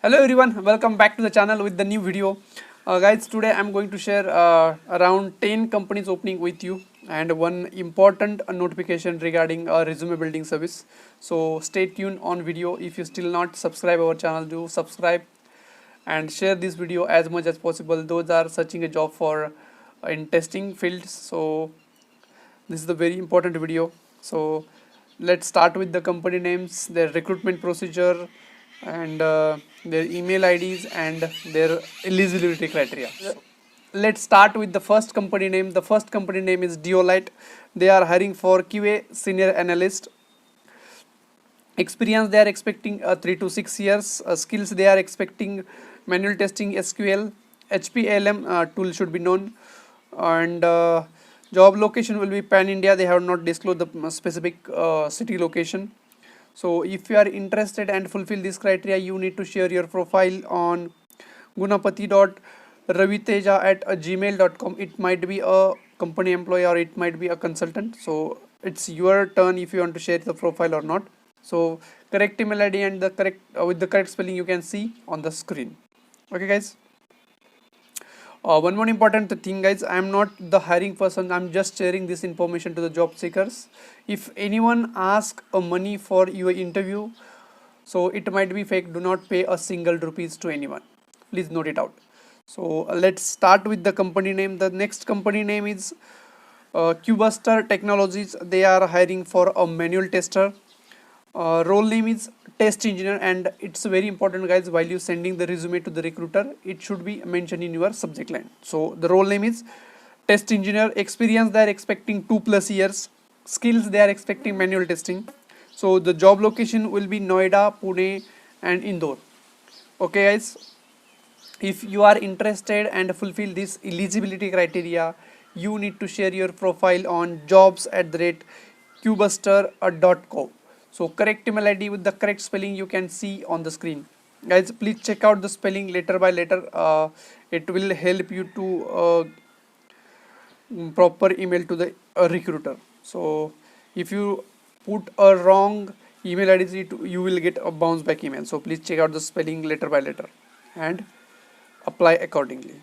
Hello everyone, welcome back to the channel with the new video. Guys, today I'm going to share around 10 companies opening with you and one important notification regarding resume building service. So stay tuned on video. If you still not subscribe our channel, do subscribe and share this video as much as possible. Those are searching a job for in testing fields. So this is the very important video. So let's start with the company names, their recruitment procedure, and their email IDs and their eligibility criteria. Let's start with the first company name. The first company name is Deloitte. They are hiring for QA senior analyst. Experience they are expecting 3 to 6 years. Skills they are expecting manual testing, SQL, HPLM tool should be known, and job location will be pan India. They have not disclosed the specific city location. So if you are interested and fulfill this criteria, you need to share your profile on gunapati.raviteja@gmail.com. It might be a company employee or it might be a consultant. So it's your turn if you want to share the profile or not. So correct email ID and the correct with the correct spelling you can see on the screen. Okay, guys. One more important thing, guys, I am not the hiring person. I'm just sharing this information to the job seekers. If anyone asks money for your interview, so it might be fake. Do not pay a single rupees to anyone. Please note it out. So let's start with the company name. The next company name is Cuba Star Technologies. They are hiring for a manual tester. Role name is test engineer, and it's very important, guys, while you sending the resume to the recruiter, it should be mentioned in your subject line. So the role name is test engineer. Experience they are expecting 2+ years. Skills they are expecting manual testing. So the job location will be Noida, Pune and Indore. Okay, guys, if you are interested and fulfill this eligibility criteria, you need to share your profile on jobs@cubastar.co. So correct email ID with the correct spelling you can see on the screen. Guys, please check out the spelling letter by letter. It will help you to proper email to the recruiter. So if you put a wrong email ID, you will get a bounce back email. So please check out the spelling letter by letter and apply accordingly.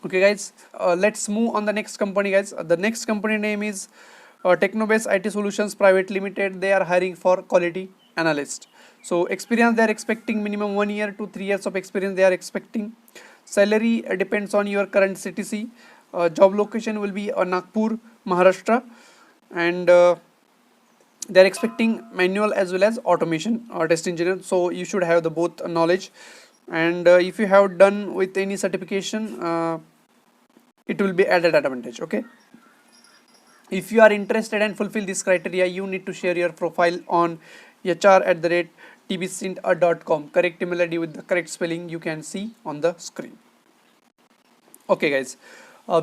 Okay, guys, let's move on the next company, guys. The next company name is Technobase IT Solutions Private Limited. They are hiring for quality analyst. So experience they are expecting minimum 1 year to 3 years of experience they are expecting. Salary depends on your current CTC. Job location will be Nagpur, Maharashtra, and they are expecting manual as well as automation or test engineer. So you should have the both knowledge, and if you have done with any certification, it will be added advantage. Okay, if you are interested and fulfill this criteria, you need to share your profile on hr@tbsint.com. Correct email ID with the correct spelling you can see on the screen. Okay, guys,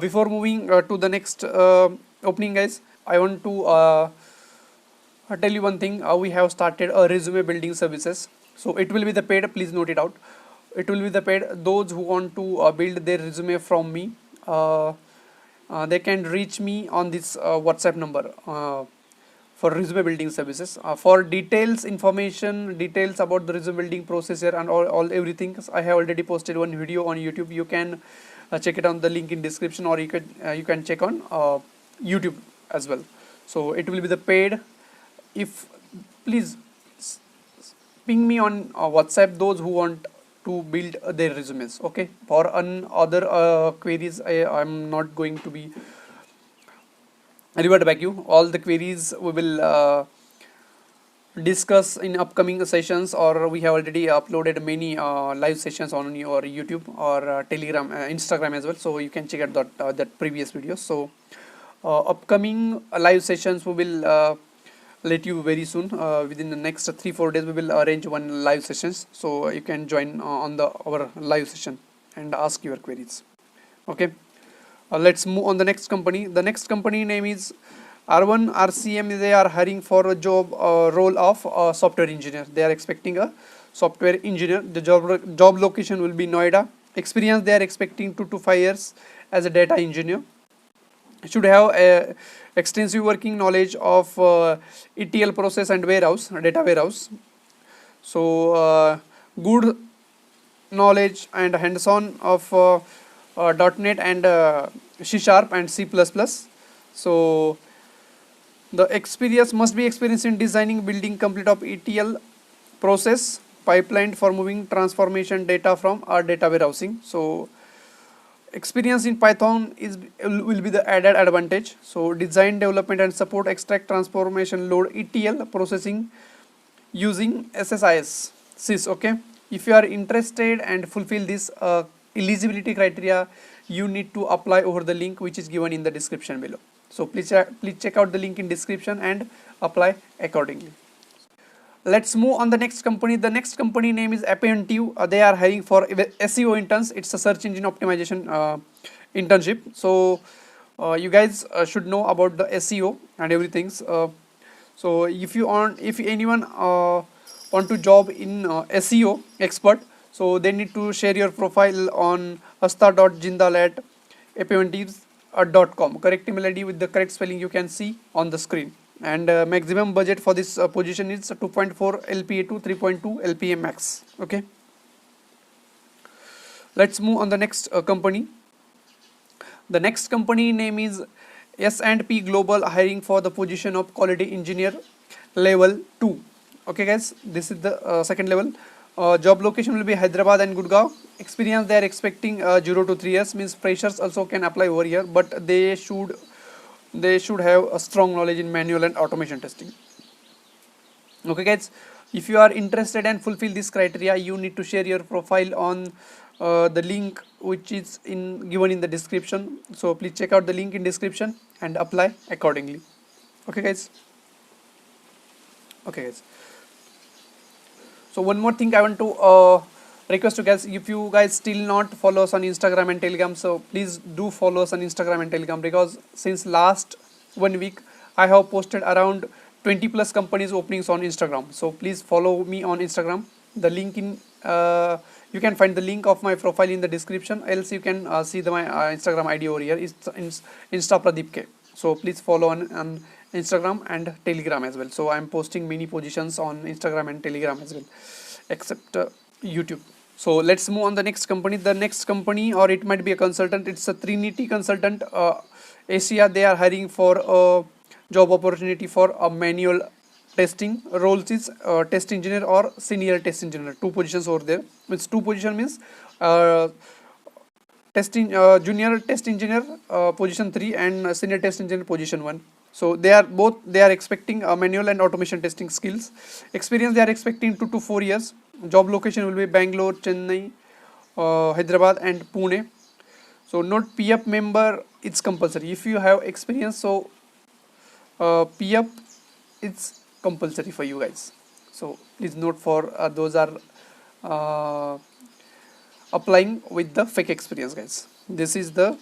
before moving to the next opening, guys, I want to tell you one thing. We have started a resume building services. So it will be the paid, please note it out. It will be the paid. Those who want to build their resume from me, they can reach me on this WhatsApp number for resume building services. For details, details about the resume building process and all everything, I have already posted one video on YouTube. You can check it on the link in description, or you can check on YouTube as well. So it will be the paid. If please ping me on WhatsApp those who want to build their resumes. Okay, for other queries, I'm not going to be revert back you. All the queries we will discuss in upcoming sessions, or we have already uploaded many live sessions on your YouTube or Telegram, Instagram as well. So you can check out that previous videos. So upcoming live sessions we will let you very soon. Within the next 3-4 days we will arrange one live sessions, so you can join on our live session and ask your queries. Okay, let's move on the next company. The next company name is R1 RCM. They are hiring for a job role of software engineer. They are expecting a software engineer. The job location will be Noida. Experience they are expecting 2 to 5 years as a data engineer. Should have a extensive working knowledge of ETL process and warehouse, data warehouse. So good knowledge and hands-on of .NET and C Sharp and C++. So the experience must be experienced in designing, building complete of ETL process pipeline for moving transformation data from our data warehousing. So experience in Python is will be the added advantage. So design, development and support extract transformation load ETL processing using SSIS sys. Okay, if you are interested and fulfill this eligibility criteria, you need to apply over the link which is given in the description below. So please check out the link in description and apply accordingly. Let's move on the next company. The next company name is Appendive. They are hiring for SEO interns. It's a search engine optimization internship. So you guys should know about the SEO and everything. So if anyone want to job in SEO expert, so they need to share your profile on hasta.jindal@appendive.com. Correct email ID with the correct spelling you can see on the screen. And maximum budget for this position is 2.4 LPA to 3.2 LPA max. Okay. Let's move on the next company. The next company name is S&P Global, hiring for the position of quality engineer level 2. Okay guys, this is the second level. Job location will be Hyderabad and Gurgaon. Experience they are expecting 0 to 3 years, means freshers also can apply over here, but they should have a strong knowledge in manual and automation testing. Okay guys, if you are interested and fulfill this criteria, you need to share your profile on the link which is given in the description. So please check out the link in description and apply accordingly. Okay guys. So one more thing I want to request you guys, if you guys still not follow us on Instagram and Telegram, so please do follow us on Instagram and Telegram, because since last 1 week I have posted around 20 plus companies openings on Instagram. So please follow me on Instagram. The link in you can find the link of my profile in the description, else you can see my Instagram ID over here. It's Insta Pradip K. So please follow on Instagram and Telegram as well. So I'm posting many positions on Instagram and Telegram as well, except YouTube. So let's move on the next company. The next company, or it might be a consultant, it's a Trinity Consultant Asia. They are hiring for a job opportunity for a manual testing roles is test engineer or senior test engineer. Two positions over there. Means two position means junior test engineer position 3 and senior test engineer position 1. So they are expecting manual and automation testing skills. Experience they are expecting 2 to 4 years. Job location will be Bangalore, Chennai, Hyderabad and Pune. So not PF member, it's compulsory. If you have experience, so PF it's compulsory for you guys. So please note for those are applying with the fake experience, guys. This is the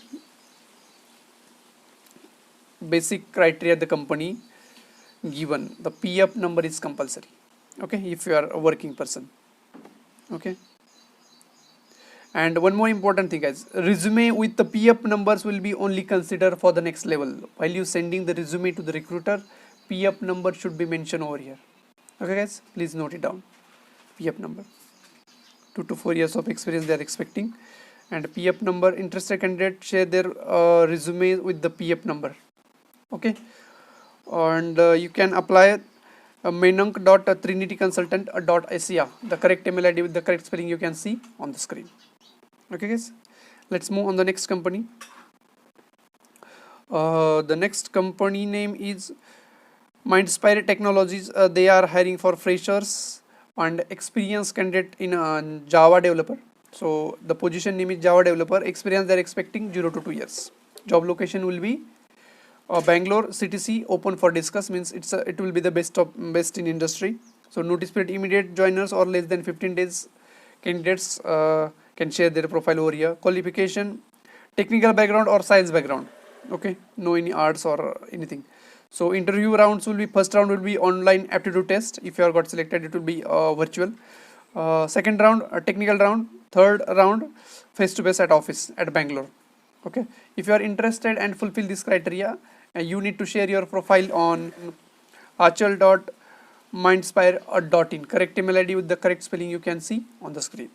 basic criteria the company given. The PF number is compulsory. Okay, if you are a working person. Okay. And one more important thing, guys, resume with the PF numbers will be only considered for the next level. While you sending the resume to the recruiter, PF number should be mentioned over here. Okay guys, please note it down. PF number, 2 to 4 years of experience they are expecting, and PF number. Interested candidate share their resume with the PF number. Okay, and you can apply menank.trinityconsultant.asia. The correct email ID with the correct spelling you can see on the screen. Okay guys, let's move on the next company. The next company name is Mindspire Technologies. They are hiring for freshers and experienced candidate in Java developer. So the position name is Java developer. Experience they are expecting 0 to 2 years. Job location will be Bangalore, CTC, open for discuss, means it will be the best in industry. So notice period immediate joiners or less than 15 days candidates can share their profile over here. Qualification, technical background or science background. Okay, no any arts or anything. So interview rounds will be, first round will be online aptitude test. If you are got selected, it will be virtual. Second round technical round. Third round face to face at office at Bangalore. Okay, if you are interested and fulfill this criteria, you need to share your profile on achal.com mindspire.in. Correct email ID with the correct spelling you can see on the screen.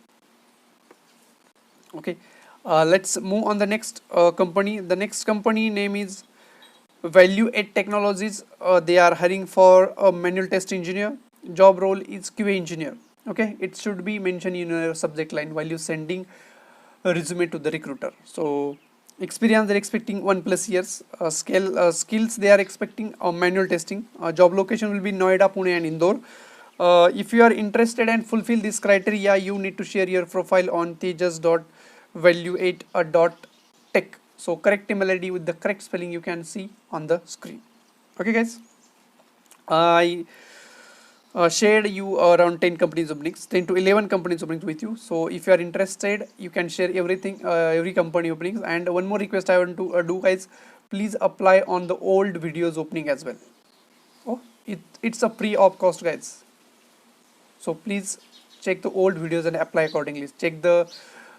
Okay, let's move on the next company. The next company name is Value Add Technologies. They are hiring for a manual test engineer. Job role is QA engineer. Okay, it should be mentioned in your subject line while you sending a resume to the recruiter. So experience they're expecting 1+ years. Skills they are expecting manual testing. Job location will be Noida, Pune, and Indore. If you are interested and fulfill this criteria, you need to share your profile on tejas.valuate.tech. So correct email ID with the correct spelling you can see on the screen. Okay, guys. I shared you around 10 companies openings, 10 to 11 companies openings with you. So if you are interested, you can share everything, every company openings. And one more request I want to do, guys, please apply on the old videos opening as well. Oh, it's a pre-op cost, guys. So please check the old videos and apply accordingly. Check the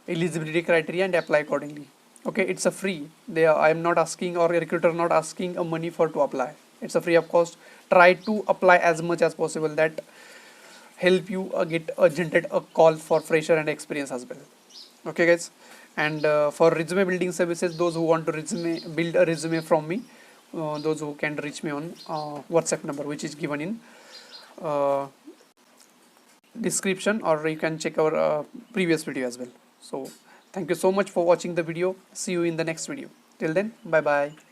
eligibility criteria and apply accordingly. Okay, it's a free. I am not asking, or a recruiter not asking a money for to apply. It's a free of cost. Try to apply as much as possible. That help you get generate a call for fresher and experience as well. Okay, guys. And for resume building services, those who want to build a resume from me, those who can reach me on WhatsApp number, which is given in uh, description, or you can check our previous video as well. So thank you so much for watching the video. See you in the next video. Till then, bye bye.